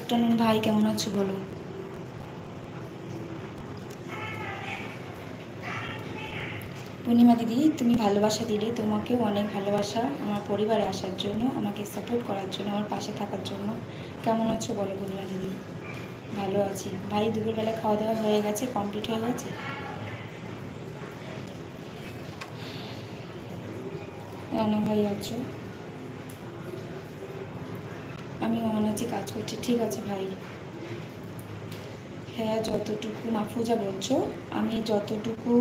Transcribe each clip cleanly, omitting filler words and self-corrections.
Afternoon ভাই, কেমন আছো বলো। পূর্ণিমা দিদি, তুমি ভালোবাসা দিলে, তোমাকেও অনেক ভালোবাসা আমার পরিবারে আসার জন্য, আমাকে সাপোর্ট করার জন্য, আমার পাশে থাকার জন্য। কেমন আছো বলো পূর্ণিমা দিদি। ভালো আছি ভাই। দুপুরবেলা খাওয়া দাওয়া হয়ে গেছে, কমপ্লিট হয়ে গেছে? রান্না ভাই আছো? আমি অনাচে কাজ করছি। ঠিক আছে ভাই। হ্যাঁ, যতটুকু মাফুজা বলছো, আমি যতটুকু,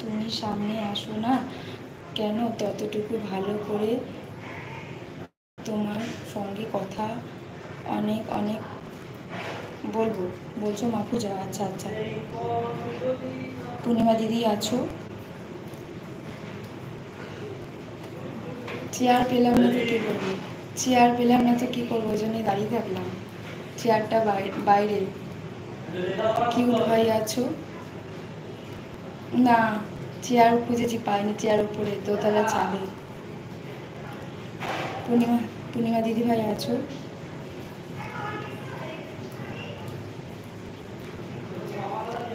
তুমি সামনে আসো না কেন ততটুকু ভালো করে তোমার সঙ্গে কথা অনেক অনেক বলবো। বলছো মাফুজা? আচ্ছা আচ্ছা। পূর্ণিমা দিদি আছো? চেয়ার পেলাম না তো কী করবো? চেয়ার পেলাম না তো কী করবো, ওই জন্যই দাঁড়িয়ে থাকলাম। চেয়ারটা বাইরে। কিউট ভাই আছো? না, চেয়ার খুঁজেছি, পাইনি। চেয়ার উপরে দোতলা ছাদে। পূর্ণিমা পূর্ণিমা দিদি ভাই আছো?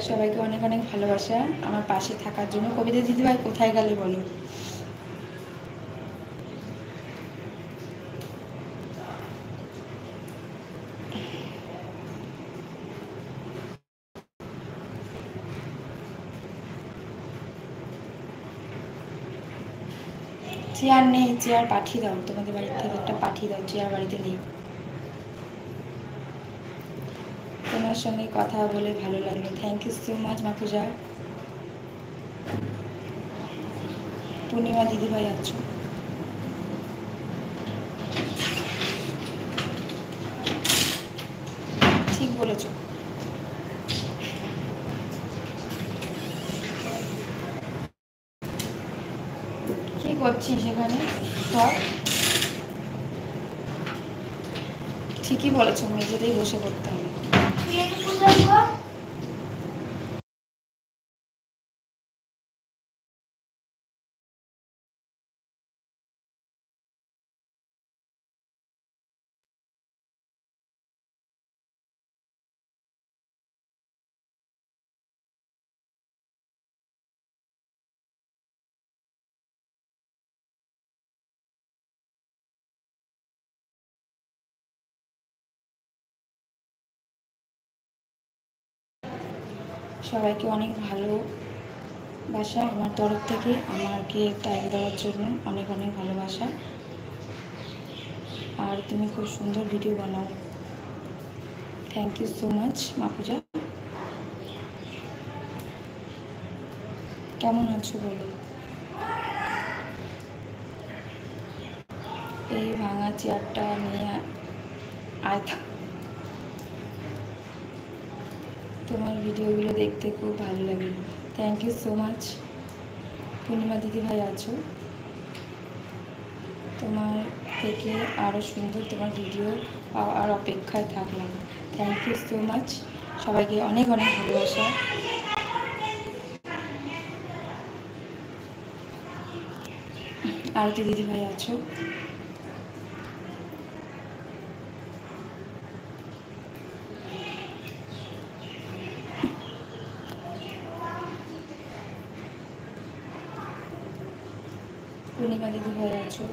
সবাইকে অনেক অনেক ভালোবাসা আমার পাশে থাকার জন্য। কবিতা দিদি ভাই কোথায় গেলে বলো। চেয়ার নেই, চেয়ার পাঠিয়ে দাও, তোমাদের বাড়ির থেকে একটা পাঠিয়ে দাও, চেয়ার বাড়িতে নেই। তোমার সঙ্গে কথা বলে ভালো লাগলো। Thank you so much Mafuja. Purnima দিদি ভাই আছো? ঠিক বলেছ। কি করছিস সেখানে? সব ঠিকই বলেছো, মেঝেতেই বসে করতে হবে। সবাইকে অনেক ভালোবাসা আমার তরফ থেকে। আমাকে টাইম দেওয়ার জন্য অনেক অনেক ভালোবাসা। আর তুমি খুব সুন্দর ভিডিও বানাও। Thank you so much Mafuja. কেমন আছো বলো। এই ভাঙা চেয়ারটা নিয়ে আয়। তোমার ভিডিওগুলো দেখতে খুব ভালো লাগে। Thank you so much. Purnima দিদি ভাই আছো? তোমার থেকে আরও সুন্দর তোমার ভিডিও পাওয়ার অপেক্ষায় থাকলাম। Thank you so much. সবাইকে অনেক অনেক ভালোবাসা। আরতি দিদি ভাই আছো? পূর্ণিমা দিদি ভাই আছো?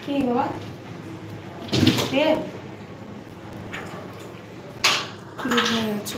কি বাবা? কে? কি ভাই আছো?